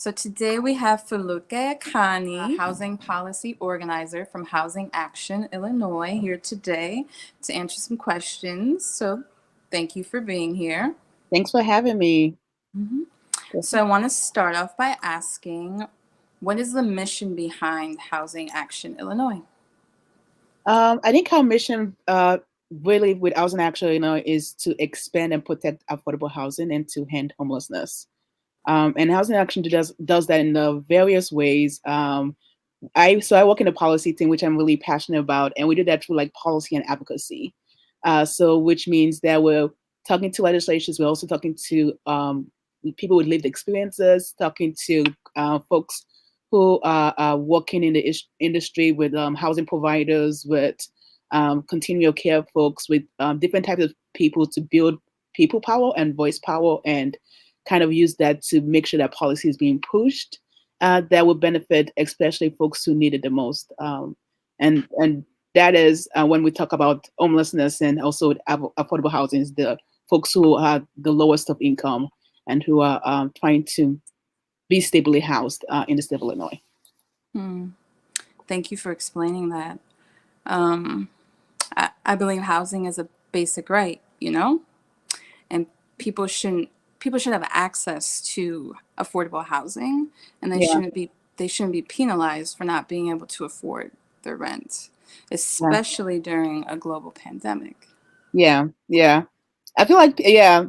So today we have Foluke Akanni, housing policy organizer from Housing Action, Illinois, here today to answer some questions. So thank you for being here. Thanks for having me. Mhm. So I want to start off by asking, what is the mission behind Housing Action, Illinois? I think our mission really with Housing Action, is to expand and protect affordable housing and to end homelessness. And Housing Action does that in various ways. I work in the policy team, which I'm really passionate about, and we do that through like policy and advocacy. So which means that we're talking to legislatures, we're also talking to people with lived experiences, talking to folks who are working in the industry with housing providers, with continual care folks, with different types of people to build people power and voice power and kind of use that to make sure that policy is being pushed that will benefit especially folks who need it the most. And that is when we talk about homelessness and also affordable housing, is the folks who are the lowest of income and who are trying to be stably housed in the state of Illinois. Hmm. Thank you for explaining that. Um, I believe housing is a basic right, and people shouldn't people should have access to affordable housing, and Yeah, they shouldn't be penalized for not being able to afford their rent, yeah, especially during a global pandemic. yeah, yeah. I feel like, yeah,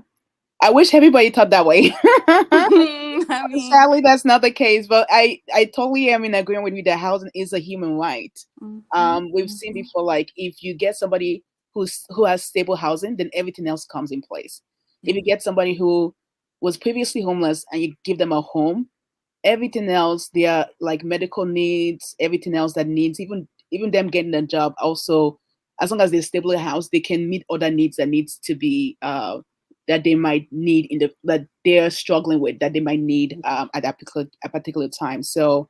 I wish everybody thought that way. I mean, Sadly, that's not the case, but I totally am in agreement with you that housing is a human right. mhm, We've seen mhm, before, like if you get somebody who has stable housing, then everything else comes in place. If yeah, you get somebody who was previously homeless and you give them a home, everything else, their like medical needs, everything else that needs, even them getting a job, also as long as they're stably housed, they can meet other needs that needs to be that they might need in the that they're struggling with that they might need at that particular time. So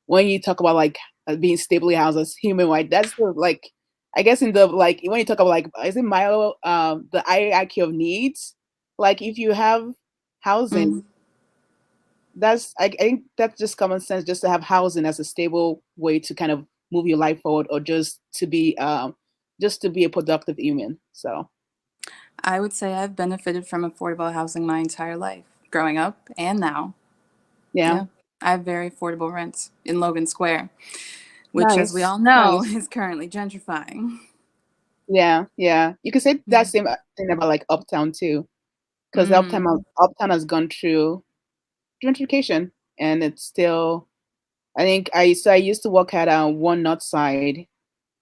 when you talk about like being stably housed as human right, that's the like I guess in the like when you talk about like is it Milo the hierarchy of needs, like if you have housing, mhm. I think that's just common sense, just to have housing as a stable way to kind of move your life forward or just to be a productive human. So I would say I've benefited from affordable housing my entire life, growing up and now. yeah. Yeah, I have very affordable rents in Logan Square, which, as we Nice. all know, Nice. is currently gentrifying. Yeah, yeah. You can say that Mm. same thing about like Uptown too, because Mm. Uptown has gone through gentrification, and it's still. I used to work at One North Side,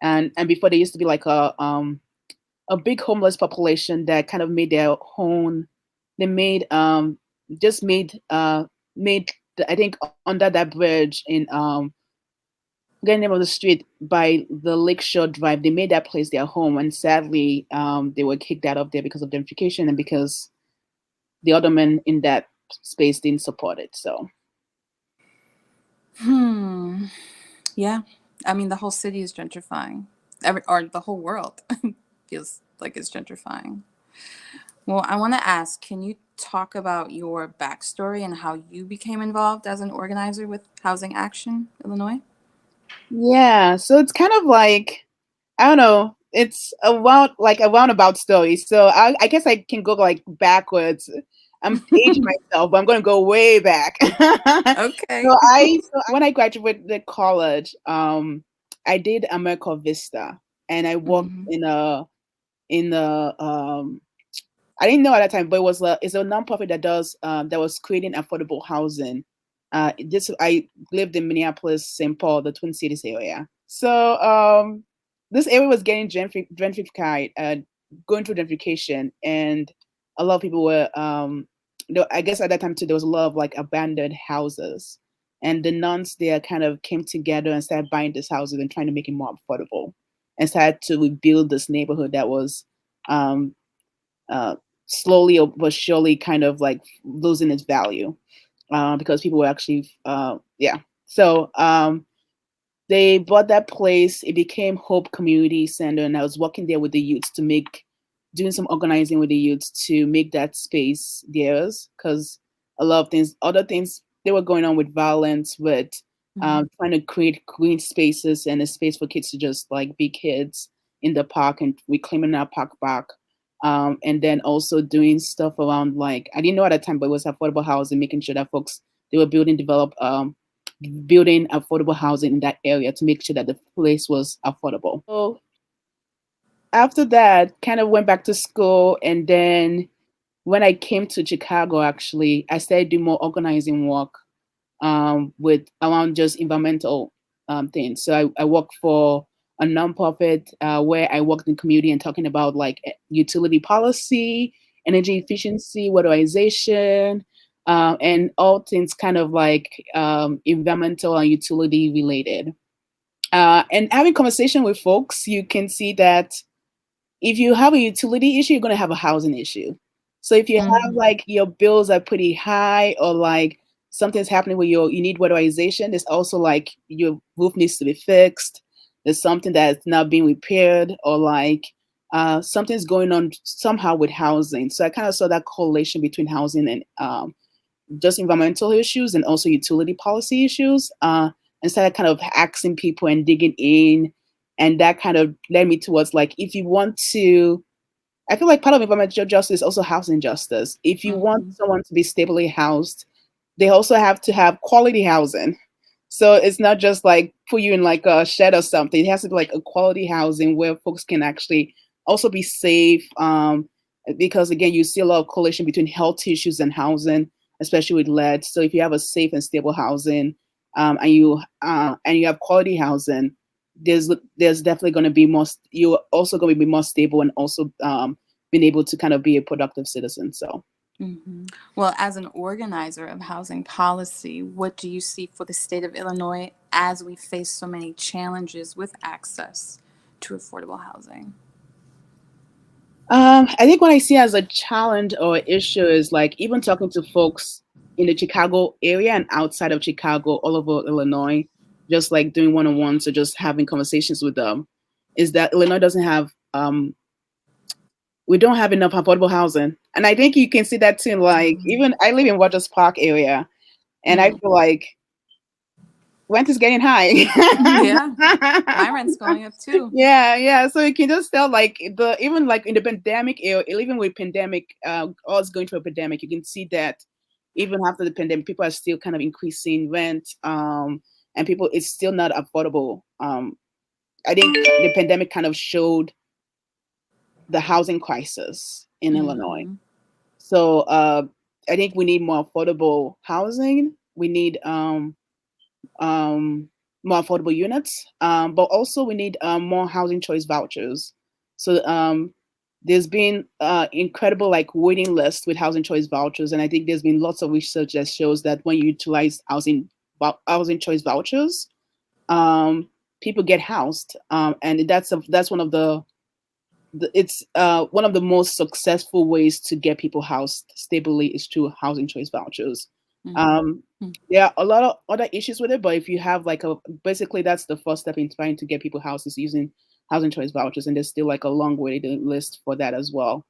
and before there used to be like a big homeless population that kind of made their own. They made just made I think under that bridge in get the name of the street by the Lakeshore Drive. They made that place their home, and sadly, they were kicked out of there because of gentrification and because the other men in that space didn't support it. So Hmm. Yeah. I mean, the whole city is gentrifying. Or the whole world feels like it's gentrifying. Well, I want to ask, can you talk about your backstory and how you became involved as an organizer with Housing Action, Illinois? yeah, so it's kind of like I don't know. It's a roundabout story. So I guess I can go like backwards. I'm aging myself, but I'm going to go way back. Okay. When I graduated college, I did America Vista, and I worked Hmm. in a I didn't know at that time, but it's a nonprofit that was creating affordable housing. This I lived in Minneapolis, St. Paul, the Twin Cities area. So this area was getting gentrified, going through gentrification, and a lot of people were. I guess at that time too, there was a lot of like abandoned houses, and the nuns there kind of came together and started buying these houses and trying to make it more affordable, and started to rebuild this neighborhood that was um, uh, slowly but surely kind of like losing its value because people were actually yeah. So they bought that place. It became Hope Community Center, and I was working there with the youths to make doing some organizing with the youths to make that space theirs because a lot of things other things they were going on with violence, with Mhm. trying to create green spaces and a space for kids to just like be kids in the park and reclaiming our park back. And then also doing stuff around like I didn't know at the time, but it was affordable housing, making sure that folks they were building affordable housing in that area to make sure that the place was affordable. So after that, kind of went back to school, and then when I came to Chicago, actually, I started doing more organizing work with around just environmental things. So I worked for a nonprofit where I worked in community and talking about like utility policy, energy efficiency, waterization, and all things kind of like environmental and utility related. And having conversation with folks, you can see that if you have a utility issue, you're going to have a housing issue. So if you have Mhm. like your bills are pretty high or like something's happening where you need weatherization, there's also like your roof needs to be fixed. There's something that's not being repaired or like something's going on somehow with housing. So I kind of saw that correlation between housing and just environmental issues and also utility policy issues. And started kind of asking people and digging in. And that kind of led me towards like, if you want to, I feel like part of environmental justice is also housing justice. If you want Mhm. someone to be stably housed, they also have to have quality housing. So it's not just like put you in like a shed or something. It has to be like a quality housing where folks can actually also be safe. Because again, you see a lot of correlation between health issues and housing, especially with lead. So if you have a safe and stable housing, and you have quality housing, there's definitely going to be more. You're also going to be more stable and also being able to kind of be a productive citizen. So. Mhm. Well, as an organizer of housing policy, what do you see for the state of Illinois as we face so many challenges with access to affordable housing? I think what I see as a challenge or issue is like even talking to folks in the Chicago area and outside of Chicago, all over Illinois, just like doing one-on-ones or just having conversations with them, is that Illinois doesn't have we don't have enough affordable housing. And I think you can see that too. Like Mhm. even I live in Rogers Park area, and I Mm. feel like rent is getting high. Yeah, my rent's going up too. Yeah, yeah. So you can just tell like the even like in the pandemic era, even with pandemic, us going through a pandemic, you can see that even after the pandemic, people are still kind of increasing rent, and people it's still not affordable. I think the pandemic kind of showed the housing crisis in Illinois. Mhm. So I think we need more affordable housing. We need um, more affordable units, but also we need more housing choice vouchers. So there's been incredible like waiting list with housing choice vouchers, and I think there's been lots of research that shows that when you utilize housing choice vouchers, um, people get housed, and that's one of it's one of the most successful ways to get people housed stably is through housing choice vouchers. Mhm. Um, Mm. there are a lot of other issues with it, but if you have like a basically that's the first step in trying to get people housed is using housing choice vouchers, and there's still like a long way to list for that as well.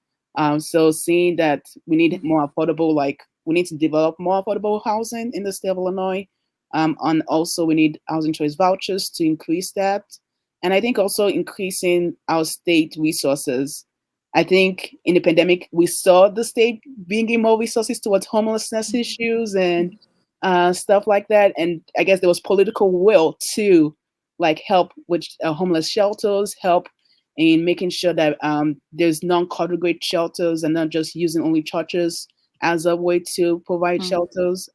So seeing that we need Mhm. more affordable, like we need to develop more affordable housing in the state of Illinois, and also we need housing choice vouchers to increase that, and I think also increasing our state resources. I think in the pandemic, we saw the state bringing more resources towards homelessness Mhm. issues and Mhm. stuff like that. And I guess there was political will to like help with homeless shelters, help in making sure that there's non-congregate shelters and not just using only churches as a way to provide Mm. shelters,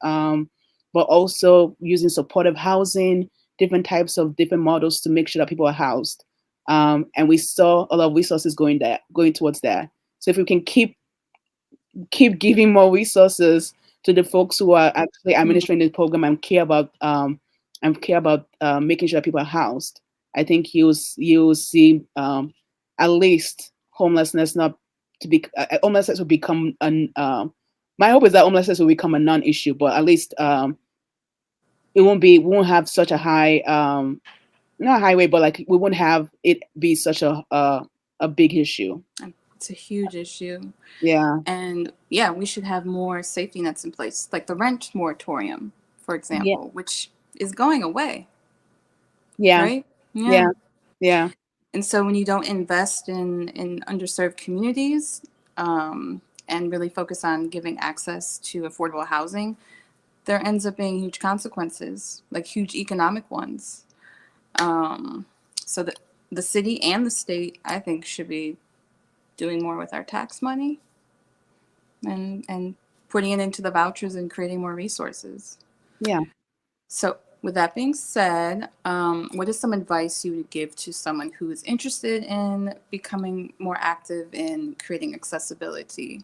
but also using supportive housing, different types of different models to make sure that people are housed. And we saw a lot of resources going towards that. So if we can keep giving more resources to the folks who are actually Mm. administering the program and care about making sure that people are housed, I think you'll see at least homelessness not to be homelessness will become an my hope is that homelessness will become a non-issue, but at least we won't have such a high not highway, but like we wouldn't have it be such a big issue. It's a huge issue. Yeah. And yeah, we should have more safety nets in place, like the rent moratorium. for Yeah. example, which is going away, Yeah. right? Yeah. Yeah. Yeah. And so when you don't invest in underserved communities, and really focus on giving access to affordable housing, there ends up being huge consequences, like huge economic ones. Um, so the city and the state, I think, should be doing more with our tax money and putting it into the vouchers and creating more resources. Yeah. So, with that being said, what is some advice you would give to someone who is interested in becoming more active in creating accessibility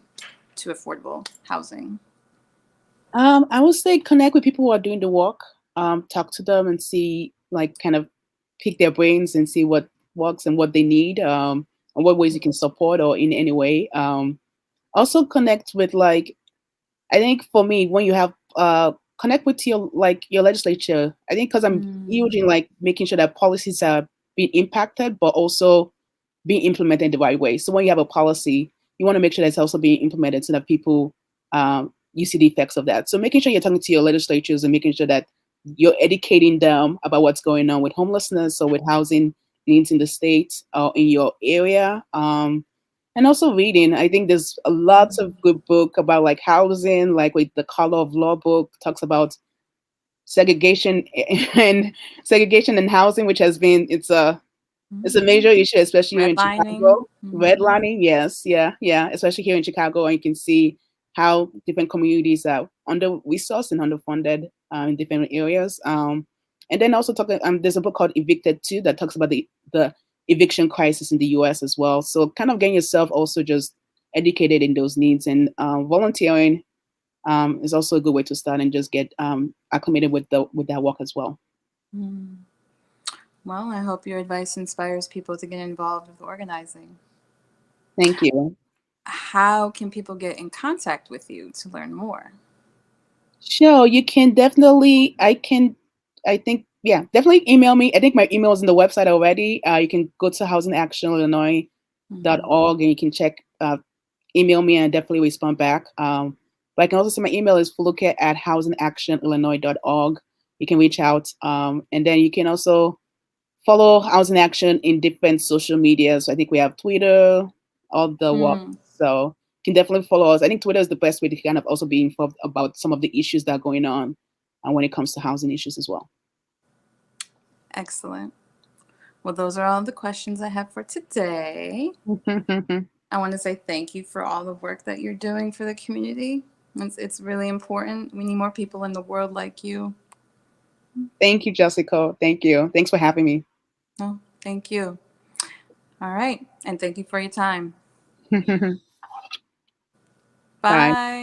to affordable housing? I would say connect with people who are doing the work. Talk to them and see, like, kind of pick their brains and see what works and what they need, and what ways you can support or in any way. Also connect with, like, I think for me, when you have connect with your, like, your legislature. I think because I'm huge Mm, in, like, making sure that policies are being impacted, but also being implemented the right way. So when you have a policy, you want to make sure that it's also being implemented so that people, you see the effects of that. So making sure you're talking to your legislatures and making sure that you're educating them about what's going on with homelessness or with housing needs in the state or in your area. And also reading. I think there's a lots of good book about, like, housing, like with the Color of Law book talks about segregation and segregation in housing, which has been it's a major mhm. issue, especially here in Redlining. Chicago. Hmm. Redlining, yes, yeah, yeah, especially here in Chicago, and you can see how different communities are under-resourced and underfunded in different areas. And then also talking, there's a book called Evicted too that talks about the eviction crisis in the U.S. as well. So kind of getting yourself also just educated in those needs, and volunteering is also a good way to start and just get acclimated with that work as well. Mm. Well, I hope your advice inspires people to get involved with organizing. Thank you. How can people get in contact with you to learn more? Sure, you can definitely. I think, yeah, definitely email me. I think my email is in the website already. You can go to Hmm. housingactionillinois.org and you can check, email me and I definitely respond back. But I can also say my email is foluke@housingactionillinois.org. You can reach out. And then you can also follow Housing Action in different social medias. I think we have Twitter, all the work. Mm, So you can definitely follow us. I think Twitter is the best way to kind of also be informed about some of the issues that are going on when it comes to housing issues as well. excellent. Well, those are all the questions I have for today. I want to say thank you for all the work that you're doing for the community. It's really important. We need more people in the world like you. Thank you, Jessica. Thank you. Thanks for having me. Oh, thank you. All right. And thank you for your time. Bye. Bye.